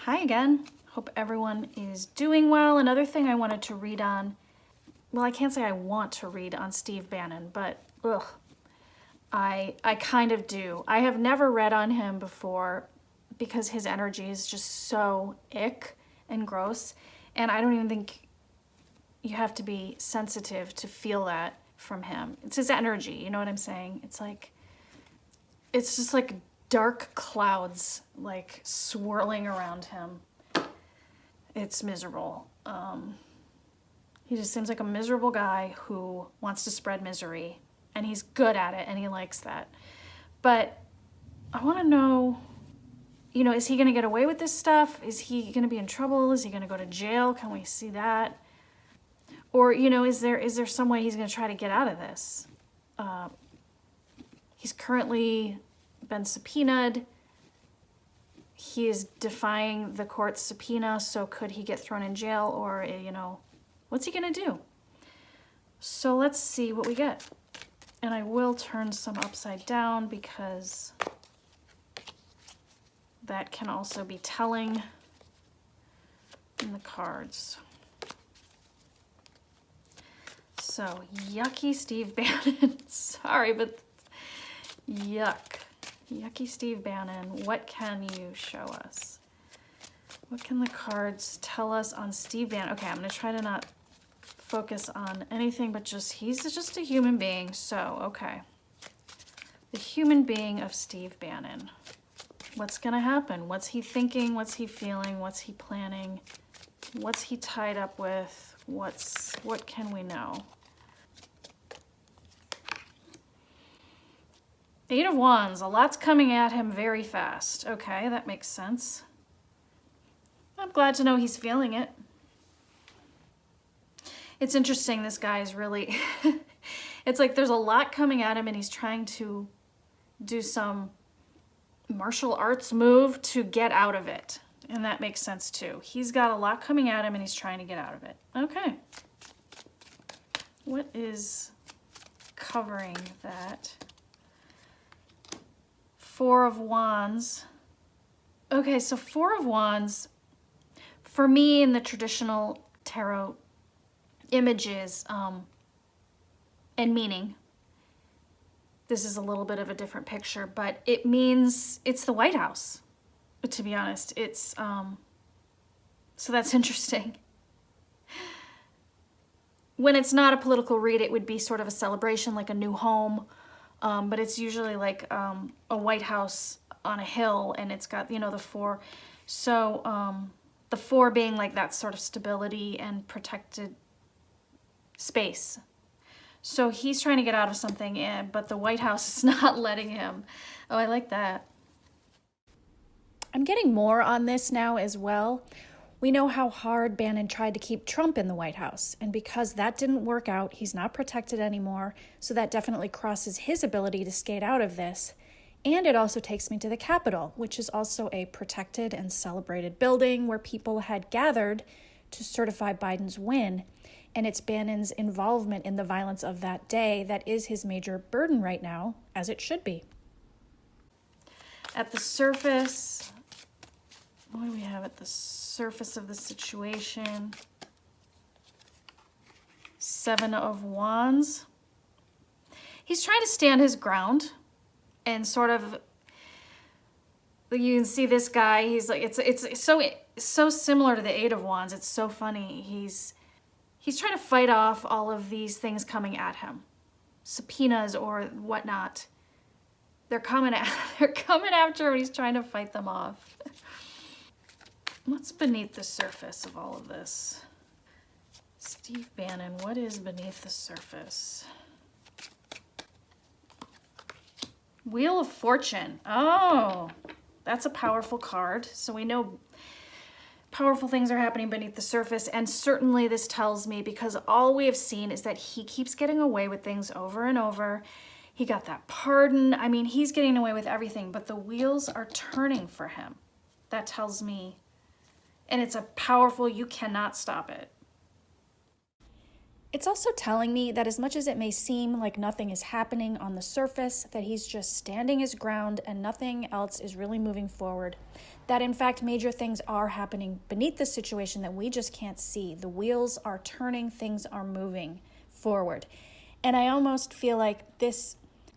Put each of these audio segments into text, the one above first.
Hi again. Hope everyone is doing well. Another thing I wanted to read on, well, I can't say I want to read on Steve Bannon, but I kind of do. I have never read on him before because his energy is just so ick and gross, and I don't even think you have to be sensitive to feel that from him. It's his energy, you know what I'm saying? It's just like dark clouds like swirling around him. It's miserable. He just seems like a miserable guy who wants to spread misery, and he's good at it and he likes that. But I want to know, is he going to get away with this stuff? Is he going to be in trouble? Is he going to go to jail? Can we see that? Or, is there some way he's going to try to get out of this? He's currently been subpoenaed. He is defying the court's subpoena, so could he get thrown in jail, or, what's he gonna do? So let's see what we get. And I will turn some upside down because that can also be telling in the cards. So, yucky Steve Bannon. Sorry, but yuck. Yucky Steve Bannon, what can you show us? What can the cards tell us on Steve Bannon? Okay, I'm going to try to not focus on anything but he's just a human being. So, okay. The human being of Steve Bannon. What's going to happen? What's he thinking? What's he feeling? What's he planning? What's he tied up with? What can we know? Eight of Wands, a lot's coming at him very fast. Okay, that makes sense. I'm glad to know he's feeling it. It's interesting, this guy is really, it's like there's a lot coming at him and he's trying to do some martial arts move to get out of it. And that makes sense too. He's got a lot coming at him and he's trying to get out of it. Okay. What is covering that? Four of Wands. Okay, so Four of Wands, for me in the traditional tarot images and meaning, this is a little bit of a different picture, but it means it's the White House, to be honest. It's, so that's interesting. When it's not a political read, it would be sort of a celebration, like a new home. But it's usually like a White House on a hill, and it's got, the four. So the four being like that sort of stability and protected space. So he's trying to get out of something, but the White House is not letting him. Oh, I like that. I'm getting more on this now as well. We know how hard Bannon tried to keep Trump in the White House, and because that didn't work out, he's not protected anymore, so that definitely crosses his ability to skate out of this. And it also takes me to the Capitol, which is also a protected and celebrated building where people had gathered to certify Biden's win, and it's Bannon's involvement in the violence of that day that is his major burden right now, as it should be. At the surface, what do we have at the surface of the situation? Seven of Wands. He's trying to stand his ground and sort of, you can see this guy, he's like, it's so similar to the Eight of Wands. It's so funny. He's trying to fight off all of these things coming at him, subpoenas or whatnot. They're coming after him. He's trying to fight them off. What's beneath the surface of all of this? Steve Bannon, what is beneath the surface? Wheel of Fortune. Oh, that's a powerful card. So we know powerful things are happening beneath the surface, and certainly this tells me, because all we have seen is that he keeps getting away with things over and over. He got that pardon. I mean, he's getting away with everything, but the wheels are turning for him. That tells me, and it's a powerful, you cannot stop it. It's also telling me that as much as it may seem like nothing is happening on the surface, that he's just standing his ground and nothing else is really moving forward, that in fact major things are happening beneath the situation that we just can't see. The wheels are turning, things are moving forward. And I almost feel like this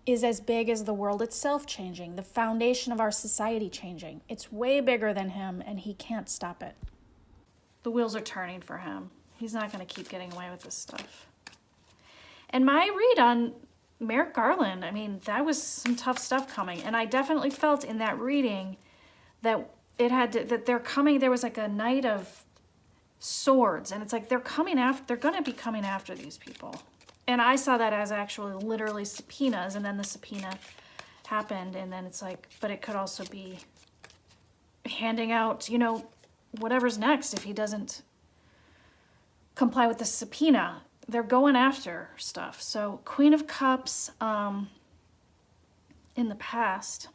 is as big as the world itself changing, the foundation of our society changing. It's way bigger than him, and he can't stop it. The wheels are turning for him. He's not going to keep getting away with this stuff. And my read on Merrick Garland, I mean, that was some tough stuff coming. And I definitely felt in that reading that that they're coming, there was like a knight of swords. And it's like they're going to be coming after these people. And I saw that as actually literally subpoenas. And then the subpoena happened. And then it's like, but it could also be handing out, whatever's next if he doesn't comply with the subpoena. They're going after stuff. So Queen of Cups in the past.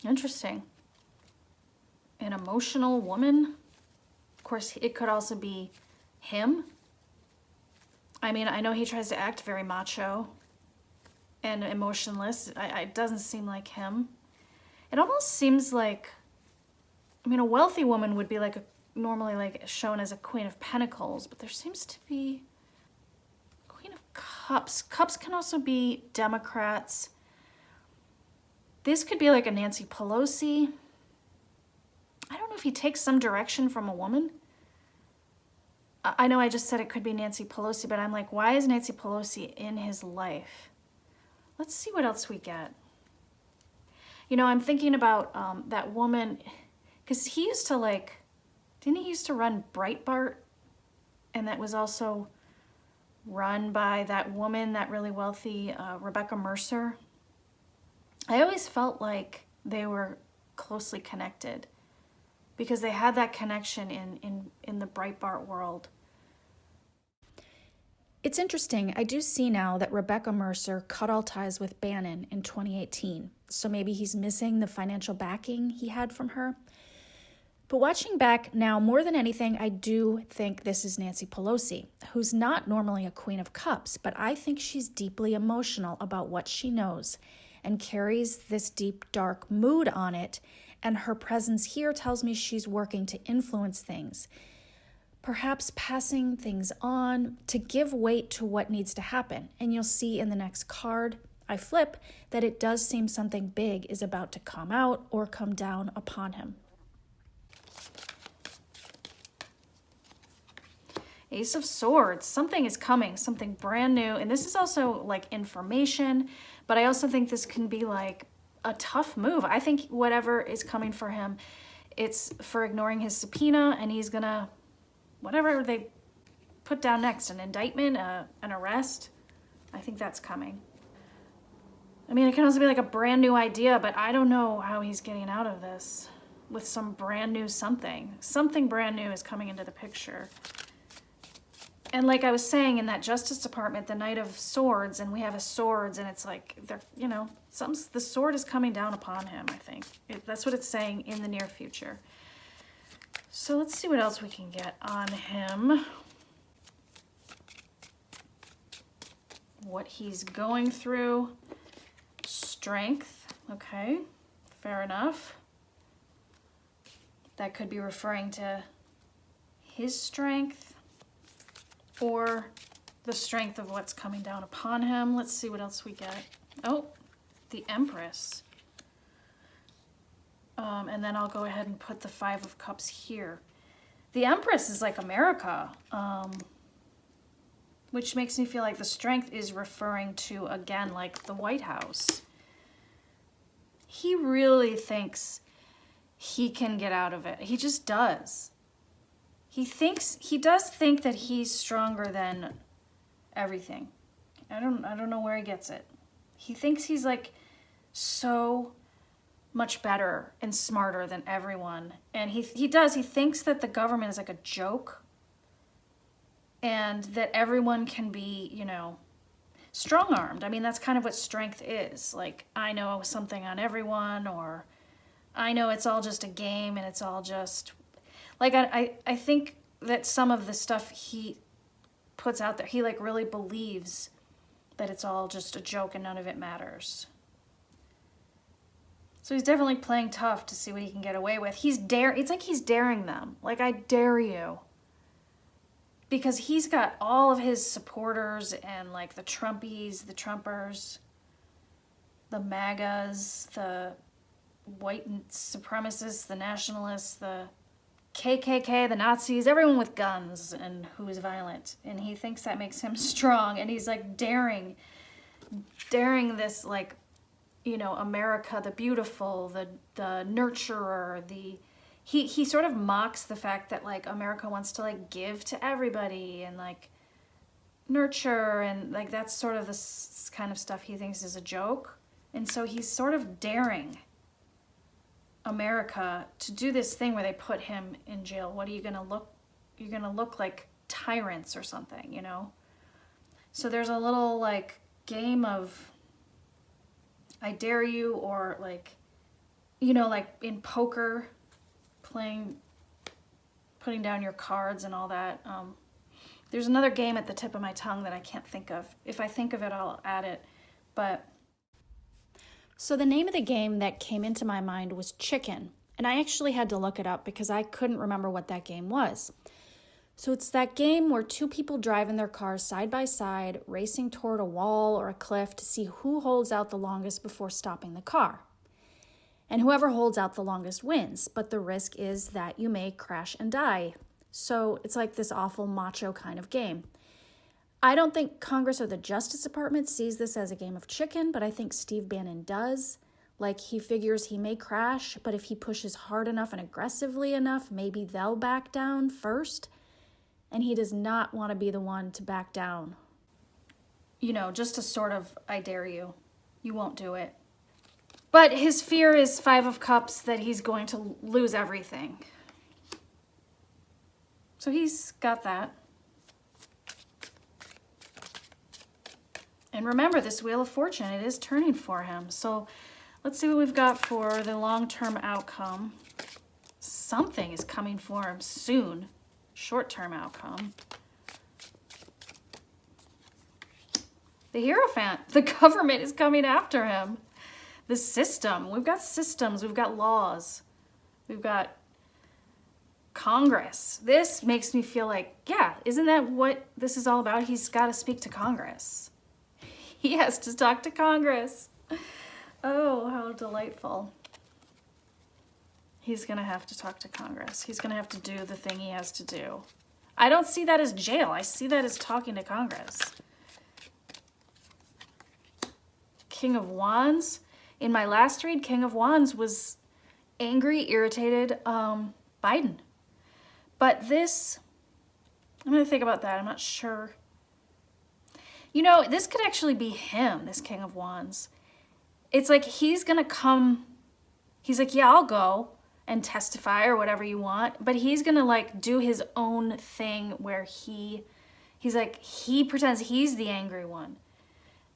Interesting. An emotional woman. Of course, it could also be him. I mean, I know he tries to act very macho and emotionless. It doesn't seem like him. It almost seems like, I mean, a wealthy woman would be normally shown as a Queen of Pentacles, but there seems to be Queen of Cups. Cups can also be Democrats. This could be like a Nancy Pelosi. I don't know if he takes some direction from a woman. I know I just said it could be Nancy Pelosi, but I'm like, why is Nancy Pelosi in his life? Let's see what else we get. I'm thinking about that woman, because he used to didn't he used to run Breitbart? And that was also run by that woman, that really wealthy Rebecca Mercer. I always felt like they were closely connected because they had that connection in the Breitbart world. It's interesting. I do see now that Rebecca Mercer cut all ties with Bannon in 2018. So maybe he's missing the financial backing he had from her. But watching back now, more than anything, I do think this is Nancy Pelosi, who's not normally a Queen of Cups, but I think she's deeply emotional about what she knows and carries this deep, dark mood on it. And her presence here tells me she's working to influence things, perhaps passing things on to give weight to what needs to happen. And you'll see in the next card I flip that it does seem something big is about to come out or come down upon him. Ace of Swords, something is coming, something brand new. And this is also like information, but I also think this can be like a tough move. I think whatever is coming for him, it's for ignoring his subpoena, and he's gonna, whatever they put down next, an indictment, an arrest. I think that's coming. I mean, it can also be like a brand new idea, but I don't know how he's getting out of this with some brand new something. Something brand new is coming into the picture. And like I was saying, in that Justice Department, the Knight of Swords, and we have a swords, and it's like, they're, the sword is coming down upon him, I think. That's what it's saying in the near future. So let's see what else we can get on him. What he's going through. Strength. Okay, fair enough. That could be referring to his strength or the strength of what's coming down upon him. Let's see what else we get. Oh, the Empress. And then I'll go ahead and put the Five of Cups here. The Empress is like America, which makes me feel like the strength is referring to, again, like the White House. He really thinks he can get out of it. He just does. He does think that he's stronger than everything. I don't know where he gets it. He thinks he's like so much better and smarter than everyone. And he thinks that the government is like a joke and that everyone can be, strong-armed. I mean, that's kind of what strength is. Like, I know something on everyone, or I know it's all just a game and it's all just... Like, I think that some of the stuff he puts out there. He like really believes that it's all just a joke and none of it matters. So he's definitely playing tough to see what he can get away with. It's like he's daring them. Like, I dare you. Because he's got all of his supporters and like the Trumpies, the Trumpers, the MAGAs, the white supremacists, the nationalists, the KKK, the Nazis, everyone with guns and who is violent. And he thinks that makes him strong. And he's like daring this, like, you know, America the beautiful, the nurturer, he sort of mocks the fact that like America wants to like give to everybody and like nurture, and like that's sort of this kind of stuff he thinks is a joke. And so he's sort of daring America to do this thing where they put him in jail. What are you gonna look? You're gonna look like tyrants or something, you know? So there's a little like game of I dare you, or like, you know, like in poker, putting down your cards and all that. There's another game at the tip of my tongue that I can't think of. If I think of it, I'll add it. But so the name of the game that came into my mind was Chicken. And I actually had to look it up because I couldn't remember what that game was. So it's that game where two people drive in their cars side by side, racing toward a wall or a cliff to see who holds out the longest before stopping the car. And whoever holds out the longest wins, but the risk is that you may crash and die. So it's like this awful macho kind of game. I don't think Congress or the Justice Department sees this as a game of chicken, but I think Steve Bannon does. Like, he figures he may crash, but if he pushes hard enough and aggressively enough, maybe they'll back down first. And he does not want to be the one to back down. You know, just a sort of, I dare you. You won't do it. But his fear is Five of Cups, that he's going to lose everything. So he's got that. And remember, this Wheel of Fortune, it is turning for him. So let's see what we've got for the long-term outcome. Something is coming for him soon. Short-term outcome. The Hierophant. The government is coming after him. The system. We've got systems. We've got laws. We've got Congress. This makes me feel like, yeah, isn't that what this is all about? He's got to speak to Congress. He has to talk to Congress. Oh, how delightful. He's going to have to talk to Congress. He's going to have to do the thing he has to do. I don't see that as jail. I see that as talking to Congress. King of Wands. In my last read, King of Wands was angry, irritated Biden. But this, I'm going to think about that. I'm not sure. You know, this could actually be him, this King of Wands. It's like he's going to come, he's like, yeah, I'll go and testify or whatever you want, but he's gonna like do his own thing where he's like, he pretends he's the angry one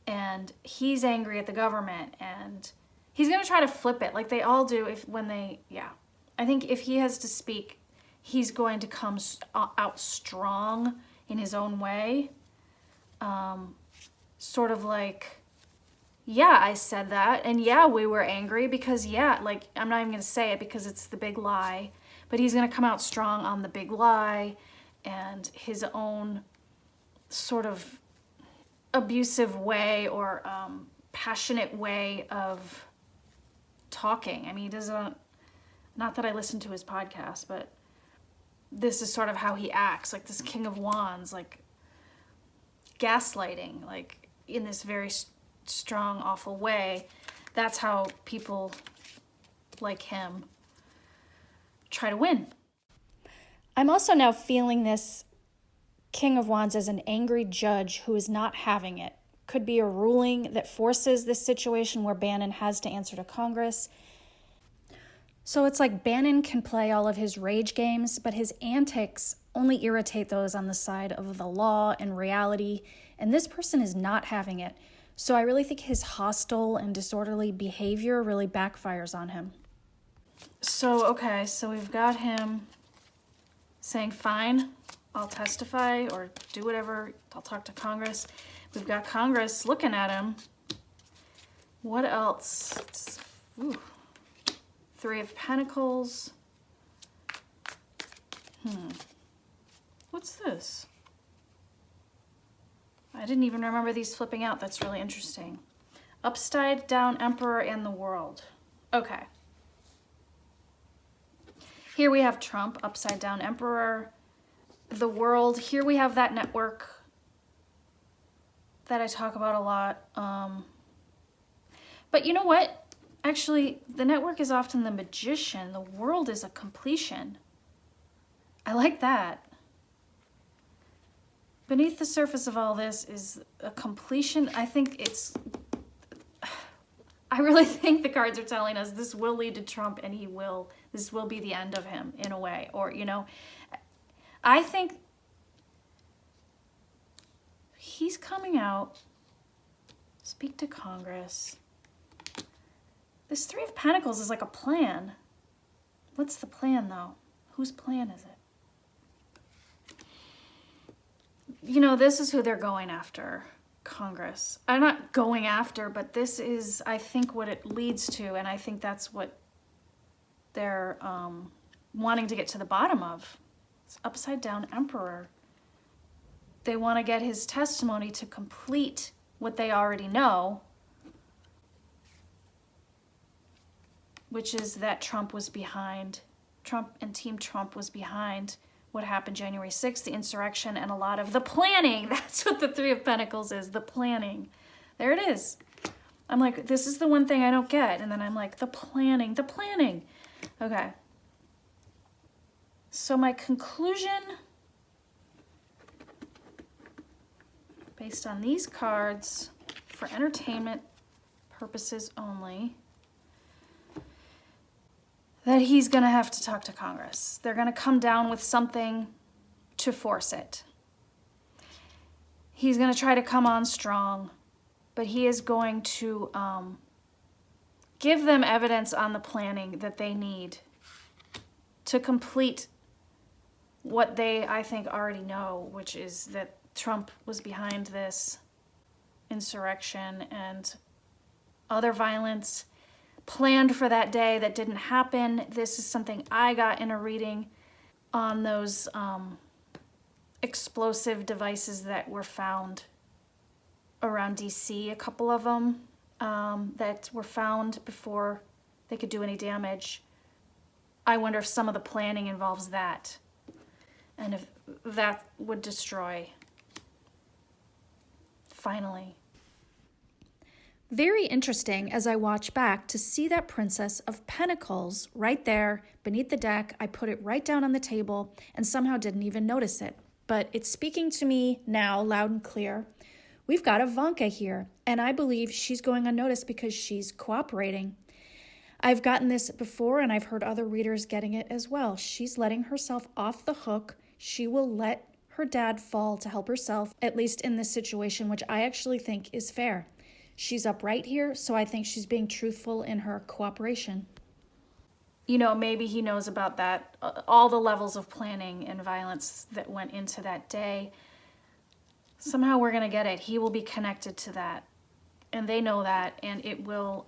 and he's angry at the government, and he's gonna try to flip it like they all do I think if he has to speak, he's going to come out strong in his own way. Sort of like, yeah, I said that, and yeah, we were angry because, yeah, like, I'm not even going to say it because it's the big lie, but he's going to come out strong on the big lie and his own sort of abusive way or passionate way of talking. I mean, he doesn't, not that I listen to his podcast, but this is sort of how he acts, like this King of Wands, like gaslighting, like in this very strong, awful way. That's how people like him try to win. I'm also now feeling this King of Wands as an angry judge who is not having it. Could be a ruling that forces this situation where Bannon has to answer to Congress. So it's like Bannon can play all of his rage games, but his antics only irritate those on the side of the law and reality, and this person is not having it. So I really think his hostile and disorderly behavior really backfires on him. So, okay, so we've got him saying, fine, I'll testify or do whatever. I'll talk to Congress. We've got Congress looking at him. What else? Ooh. Three of Pentacles. What's this? I didn't even remember these flipping out. That's really interesting. Upside down Emperor and the World. Okay. Here we have Trump, upside down Emperor, the World. Here we have that network that I talk about a lot. But you know what? Actually, the network is often the magician. The World is a completion. I like that. Beneath the surface of all this is a completion. I really think the cards are telling us this will lead to Trump, and this will be the end of him in a way. Or, you know, I think he's coming out, speak to Congress. This Three of Pentacles is like a plan. What's the plan, though? Whose plan is it? You know, this is who they're going after, Congress. I'm not going after, but this is, I think, what it leads to, and I think that's what they're wanting to get to the bottom of. It's upside down Emperor. They want to get his testimony to complete what they already know, which is that Trump and Team Trump was behind what happened January 6th, the insurrection, and a lot of the planning. That's what the Three of Pentacles is, the planning. There it is. I'm like, this is the one thing I don't get. And then I'm like, the planning. Okay. So my conclusion, based on these cards, for entertainment purposes only, that he's going to have to talk to Congress. They're going to come down with something to force it. He's going to try to come on strong, but he is going to give them evidence on the planning that they need to complete what they, I think, already know, which is that Trump was behind this insurrection and other violence planned for that day that didn't happen. This is something I got in a reading on those explosive devices that were found around DC, a couple of them that were found before they could do any damage. I wonder if some of the planning involves that, and if that would destroy, finally. Very interesting as I watch back to see that Princess of Pentacles right there beneath the deck. I put it right down on the table and somehow didn't even notice it. But it's speaking to me now loud and clear. We've got Ivanka here, and I believe she's going unnoticed because she's cooperating. I've gotten this before, and I've heard other readers getting it as well. She's letting herself off the hook. She will let her dad fall to help herself, at least in this situation, which I actually think is fair. She's upright here, so I think she's being truthful in her cooperation. You know, maybe he knows about that, all the levels of planning and violence that went into that day. Somehow we're going to get it. He will be connected to that, and they know that, and it will,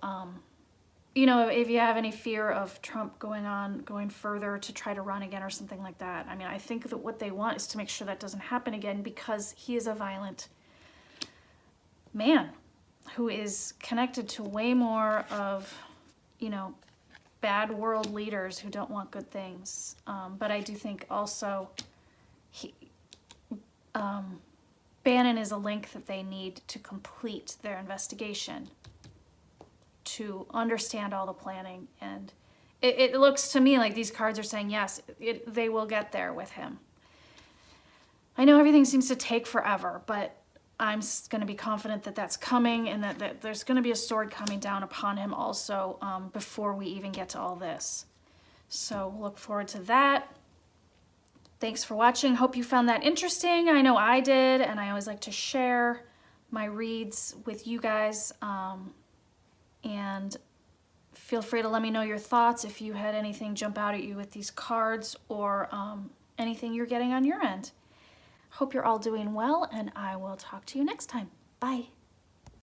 you know, if you have any fear of Trump going further to try to run again or something like that, I mean, I think that what they want is to make sure that doesn't happen again, because he is a violent man who is connected to way more of, you know, bad world leaders who don't want good things. But I do think also Bannon is a link that they need to complete their investigation, to understand all the planning. And it looks to me like these cards are saying, yes, they will get there with him. I know everything seems to take forever, but I'm going to be confident that that's coming, and that there's going to be a sword coming down upon him also before we even get to all this. So look forward to that. Thanks for watching. Hope you found that interesting. I know I did, and I always like to share my reads with you guys. And feel free to let me know your thoughts if you had anything jump out at you with these cards, or anything you're getting on your end. Hope you're all doing well, and I will talk to you next time. Bye.